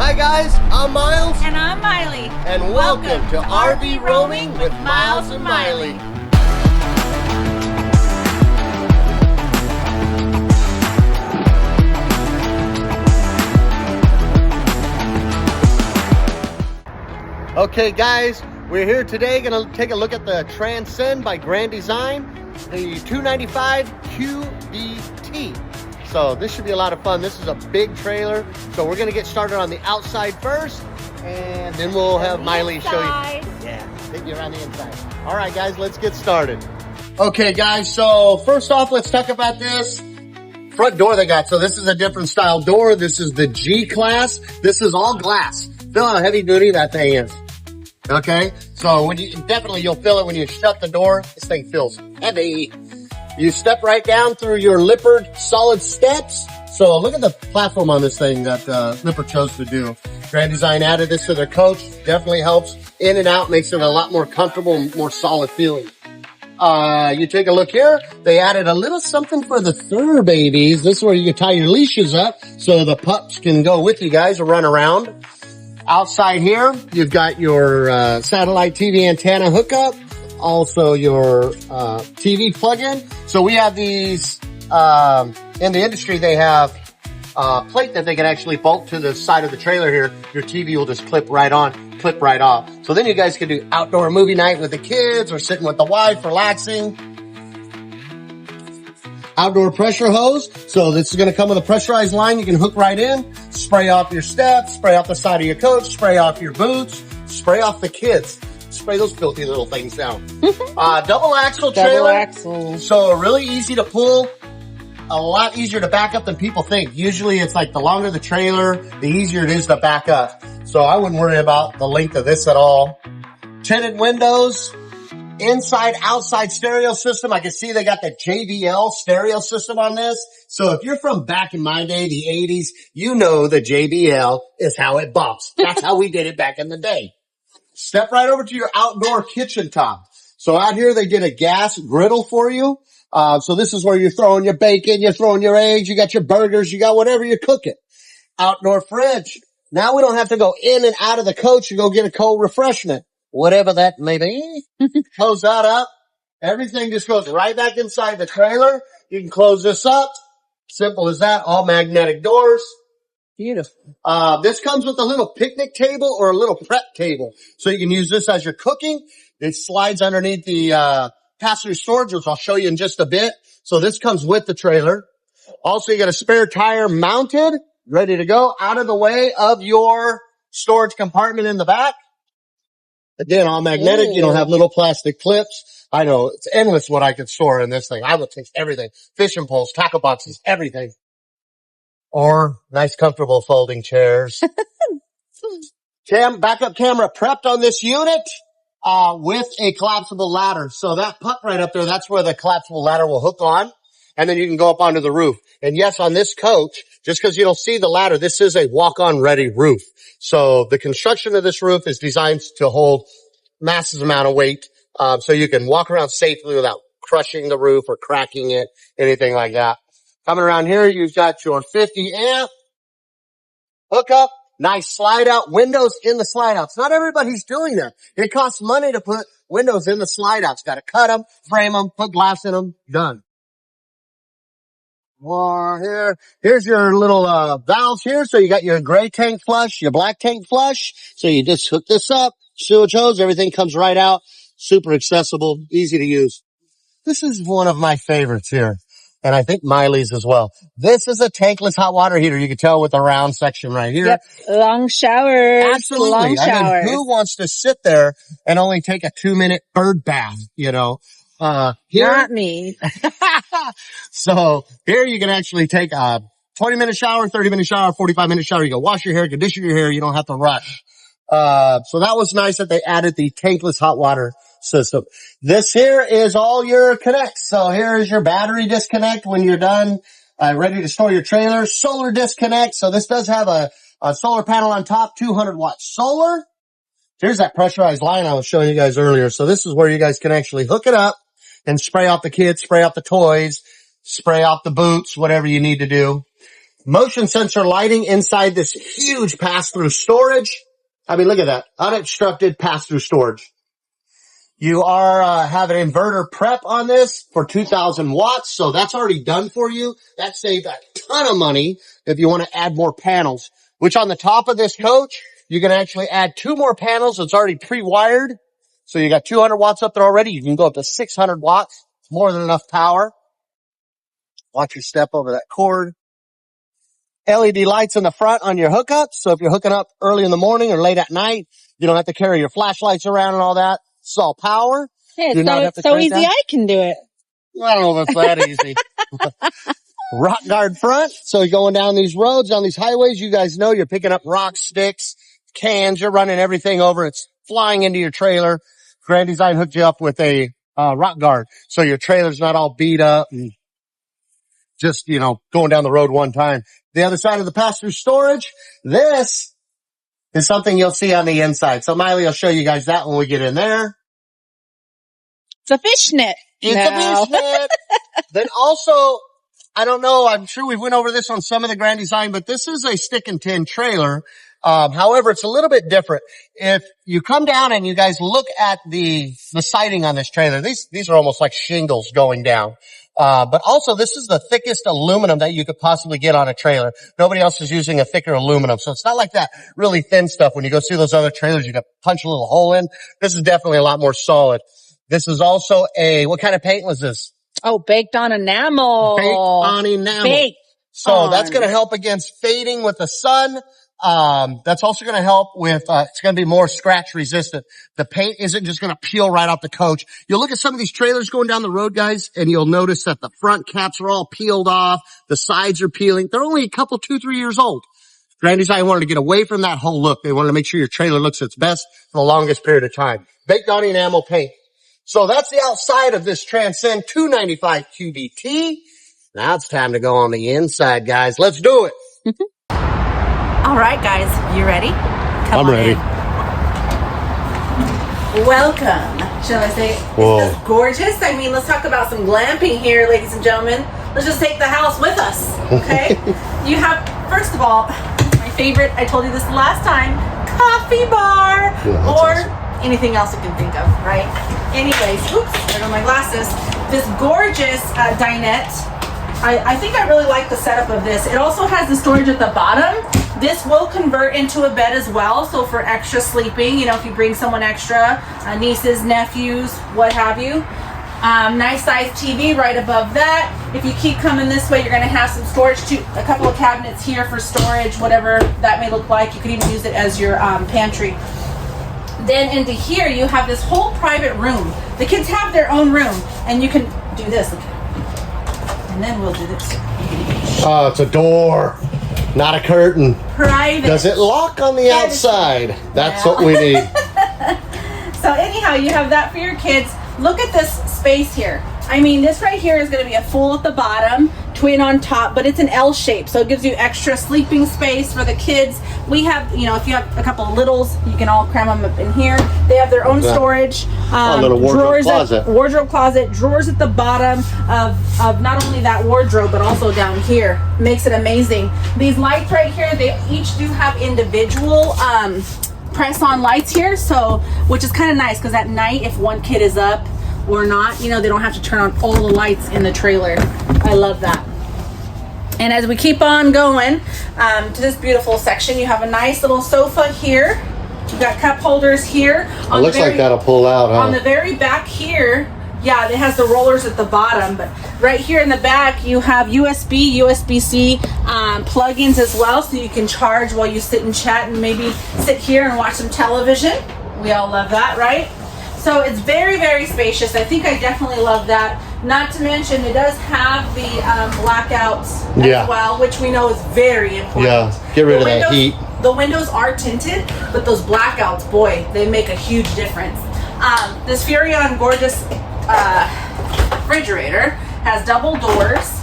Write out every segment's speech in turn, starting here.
Hi guys, I'm Miles. And I'm Miley. And welcome to RV Roaming with Miles and Miley. Okay guys, we're here today going to take a look at the Transcend by Grand Design, the 295 QBT. So this should be a lot of fun. This is a big trailer. So we're going to get started on the outside first, and then we'll have Miley show you. Yeah, take you around the inside. All right, guys, let's get started. Okay, guys, so first off, let's talk about this front door they got. So this is a different style door. This is the G class. This is all glass. Feel how heavy duty that thing is. Okay, so when you you'll feel it when you shut the door. This thing feels heavy. You step right down through your Lippert solid steps. So look at the platform on this thing that Lippert chose to do. Grand Design added this to their coach. Definitely helps in and out, makes it a lot more comfortable, more solid feeling. You take a look here. They added a little something for the fur babies. This is where you can tie your leashes up so the pups can go with you guys or run around. Outside here, you've got your satellite TV antenna hookup. Also your TV plug-in. So we have these, in the industry they have a plate that they can actually bolt to the side of the trailer here. Your TV will just clip right on, clip right off. So then you guys can do outdoor movie night with the kids or sitting with the wife, relaxing. Outdoor pressure hose. So this is going to come with a pressurized line you can hook right in. Spray off your steps, spray off the side of your coach, spray off your boots, spray off the kids. Spray those filthy little things down. Double axle trailer. Double axle. So really easy to pull. A lot easier to back up than people think. Usually it's like the longer the trailer, the easier it is to back up. So I wouldn't worry about the length of this at all. Tinted windows. Inside, outside stereo system. I can see they got the JBL stereo system on this. So if you're from back in my day, the 80s, you know the JBL is how it bumps. That's how we did it back in the day. Step right over to your outdoor kitchen top. So out here, they did a gas griddle for you. So this is where you're throwing your bacon, you're throwing your eggs, you got your burgers, you got whatever you're cooking. Outdoor fridge. Now we don't have to go in and out of the coach to go get a cold refreshment. Whatever that may be. Close that up. Everything just goes right back inside the trailer. You can close this up. Simple as that. All magnetic doors. Beautiful. This comes with a little picnic table or a little prep table. So you can use this as you're cooking. It slides underneath the passenger storage, which I'll show you in just a bit. So this comes with the trailer. Also, you got a spare tire mounted, ready to go, out of the way of your storage compartment in the back. Again, all magnetic. Ooh. You don't have little plastic clips. I know it's endless what I could store in this thing. I would take everything. Fishing poles, tackle boxes, everything. Or nice, comfortable folding chairs. Backup camera prepped on this unit, with a collapsible ladder. So that puck right up there, that's where the collapsible ladder will hook on. And then you can go up onto the roof. And yes, on this coach, just because you don't see the ladder, this is a walk-on ready roof. So the construction of this roof is designed to hold massive amount of weight. So you can walk around safely without crushing the roof or cracking it, anything like that. Coming around here, you've got your 50 amp hookup. Nice slide out windows in the slide outs. Not everybody's doing that. It costs money to put windows in the slide outs. Got to cut them, frame them, put glass in them. Done. More here's your little valves here. So you got your gray tank flush, your black tank flush. So you just hook this up, sewage hose, everything comes right out. Super accessible, easy to use. This is one of my favorites here. And I think Miley's as well. This is a tankless hot water heater. You can tell with the round section right here. Yep. Long showers. Absolutely. Long showers. I mean, who wants to sit there and only take a 2-minute bird bath, you know? Here, not me. So here you can actually take a 20-minute shower, 30-minute shower, 45-minute shower. You can wash your hair, condition your hair. You don't have to rush. So that was nice that they added the tankless hot water system. This here is all your connects. So here is your battery disconnect when you're done, ready to store your trailer. Solar disconnect. So this does have a solar panel on top, 200 watts solar. Here's that pressurized line I was showing you guys earlier. So this is where you guys can actually hook it up and spray off the kids, spray off the toys, spray off the boots, whatever you need to do. Motion sensor lighting inside this huge pass-through storage. I mean, look at that. Unobstructed pass-through storage. You are have an inverter prep on this for 2,000 watts, so that's already done for you. That saved a ton of money if you want to add more panels, which on the top of this coach, you can actually add 2 more panels. It's already pre-wired. So you got 200 watts up there already. You can go up to 600 watts. It's more than enough power. Watch your step over that cord. LED lights in the front on your hookups. So if you're hooking up early in the morning or late at night, you don't have to carry your flashlights around and all that. It's all power. Hey, Do not have to so crank easy down. I can do it. I don't know if it's that easy. Rock guard front. So you're going down these roads, on these highways. You guys know you're picking up rocks, sticks, cans. You're running everything over. It's flying into your trailer. Grand Design hooked you up with a rock guard. So your trailer's not all beat up and just, you know, going down the road one time. The other side of the pass-through storage, this is something you'll see on the inside. So Miley will show you guys that when we get in there. It's a fishnet. It's a fishnet. Then also, I don't know, I'm sure we went over this on some of the Grand Design, but this is a stick and tin trailer. However, it's a little bit different. If you come down and you guys look at the siding on this trailer, these are almost like shingles going down. But also this is the thickest aluminum that you could possibly get on a trailer. Nobody else is using a thicker aluminum. So it's not like that really thin stuff. When you go see those other trailers, you got to punch a little hole in. This is definitely a lot more solid. This is also what kind of paint was this? Oh, baked on enamel. Baked on enamel. Baked So that's going to help against fading with the sun. That's also going to help with, it's going to be more scratch resistant. The paint isn't just going to peel right off the coach. You'll look at some of these trailers going down the road, guys, and you'll notice that the front caps are all peeled off. The sides are peeling. They're only a couple, 2-3 years old. Grand Design wanted to get away from that whole look. They wanted to make sure your trailer looks its best for the longest period of time. Baked on enamel paint. So that's the outside of this Transcend 295 QBT. Now it's time to go on the inside, guys. Let's do it. All right, guys, you ready? I'm ready. Welcome, shall I say? Whoa. Isn't this gorgeous? I mean, let's talk about some glamping here, ladies and gentlemen. Let's just take the house with us, okay? You have, first of all, my favorite, I told you this last time, coffee bar, Yeah, or awesome. anything else you can think of, right? Anyways, oops, there go my glasses. This gorgeous dinette. I think I really like the setup of this. It also has the storage at the bottom. This will convert into a bed as well, so for extra sleeping, you know, if you bring someone extra, nieces, nephews, what have you. Nice size TV right above that. If you keep coming this way, you're gonna have some storage too, a couple of cabinets here for storage, whatever that may look like. You could even use it as your pantry. Then into here, you have this whole private room. The kids have their own room, and you can do this. And then we'll do this. Oh, it's a door, not a curtain. Private. Does it lock on the outside? That's what we need. So anyhow, you have that for your kids. Look at this space here. I mean, this right here is going to be a full at the bottom, twin on top, but it's an L shape, so it gives you extra sleeping space for the kids. We have, you know, if you have a couple of littles, you can all cram them up in here. They have their own storage. A little wardrobe closet. Wardrobe closet, drawers at the bottom of not only that wardrobe, but also down here. Makes it amazing. These lights right here, they each do have individual press-on lights here, so which is kind of nice because at night, if one kid is up or not, you know, they don't have to turn on all the lights in the trailer. I love that. And as we keep on going to this beautiful section, you have a nice little sofa here. You've got cup holders here. It looks like that'll pull out, huh? On the very back here, yeah, it has the rollers at the bottom, but right here in the back, you have USB, USB-C plugins as well, so you can charge while you sit and chat and maybe sit here and watch some television. We all love that, right? So it's very, very spacious. I think I definitely love that. Not to mention, it does have the blackouts as well, which we know is very important. Yeah, get rid of that heat. The windows are tinted, but those blackouts, boy, they make a huge difference. This Furrion gorgeous refrigerator has double doors.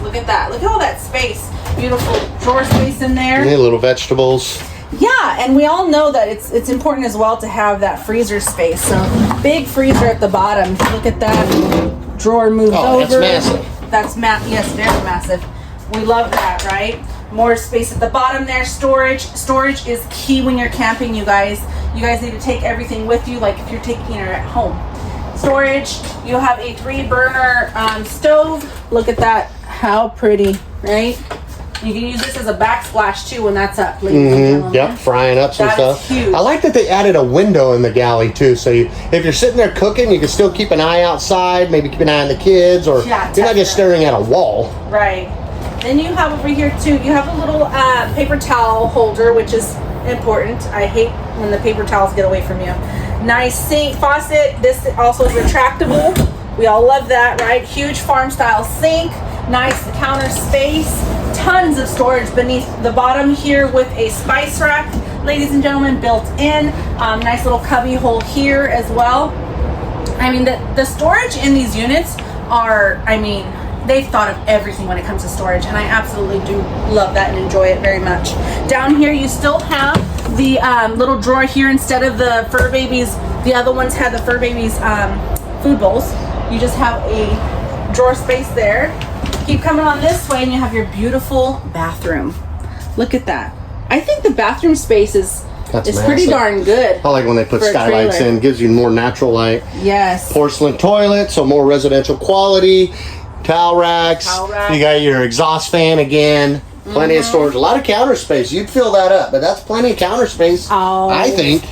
Look at that. Look at all that space. Beautiful drawer space in there. Yeah, little vegetables. Yeah, and we all know that it's important as well to have that freezer space. So big freezer at the bottom. Look at that. Drawer moves over. That's massive. That's yes, very massive. We love that, right? More space at the bottom there. Storage is key when you're camping, you guys. You guys need to take everything with you, like if you're taking it at home. Storage, you have a 3-burner stove. Look at that, how pretty, right? You can use this as a backsplash too when that's up, ladies and gentlemen. Yep, frying up some That is stuff. huge. I like that they added a window in the galley too, so if you're sitting there cooking, you can still keep an eye outside, maybe keep an eye on the kids, or Yeah, you're not just staring at a wall. Right. Then you have over here too, you have a little paper towel holder, which is important. I hate when the paper towels get away from you. Nice sink, faucet. This also is retractable. We all love that, right? Huge farm style sink. Nice counter space. Tons of storage beneath the bottom here with a spice rack, ladies and gentlemen, built in. Nice little cubby hole here as well. I mean, the storage in these units are, I mean, they've thought of everything when it comes to storage, and I absolutely do love that and enjoy it very much. Down here, you still have the little drawer here instead of the Fur Babies. The other ones had the Fur Babies food bowls. You just have a drawer space there. Keep coming on this way, and you have your beautiful bathroom. Look at that. I think the bathroom space is pretty darn good. I like when they put for a skylights trailer. in, gives you more natural light. Yes. Porcelain toilet, so more residential quality. Towel racks. Towel rack. You got your exhaust fan again. Plenty of storage. A lot of counter space. You'd fill that up, but that's plenty of counter space. Oh. I think.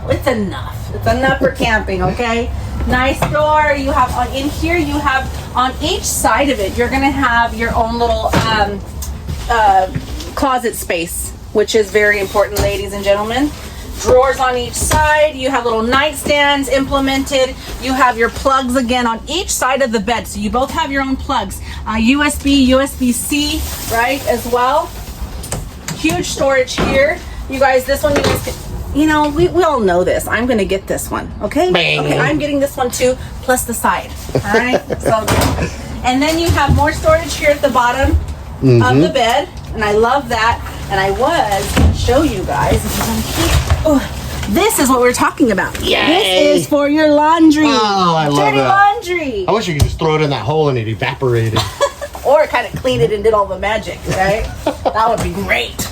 It's enough. It's enough for camping, okay? Nice door. You have in here, you have on each side of it, you're gonna have your own little closet space, which is very important, ladies and gentlemen. Drawers on each side. You have little nightstands implemented. You have your plugs again on each side of the bed. So you both have your own plugs. USB, USB-C, right, as well. Huge storage here. You guys, this one, you guys can, you know, we all know this. I'm going to get this one, okay? Bang. Okay, I'm getting this one too, plus the side, all right? So, and then you have more storage here at the bottom of the bed, and I love that. And I was going to show you guys, if you want to keep, this is what we're talking about. Yay. This is for your laundry. Oh, I love Dirty that. laundry. I wish you could just throw it in that hole and it evaporated. Or kind of clean it and did all the magic, right? That would be great.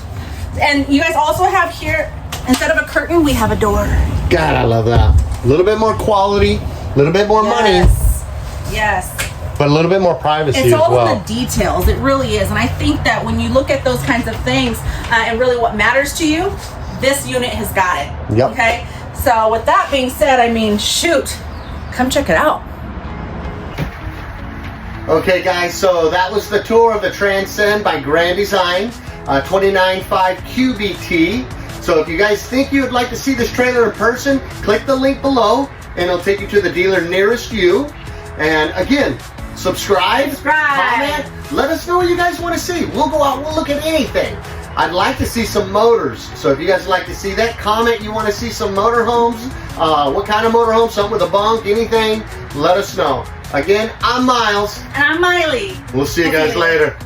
And you guys also have here, instead of a curtain, we have a door. God, I love that. A little bit more quality, a little bit more money, Yes. but a little bit more privacy It's as all well. in the details. It really is. And I think that when you look at those kinds of things and really what matters to you, this unit has got it. Yep. Okay. So with that being said, I mean, shoot, come check it out. Okay, guys, so that was the tour of the Transcend by Grand Design, 29.5 QBT. So if you guys think you would like to see this trailer in person, click the link below and it'll take you to the dealer nearest you. And again, subscribe, comment, let us know what you guys want to see. We'll go out, we'll look at anything. I'd like to see some motors. So if you guys like to see that, comment you want to see some motorhomes, what kind of motorhome, something with a bunk, anything, let us know. Again, I'm Miles. And I'm Miley. We'll see you guys later.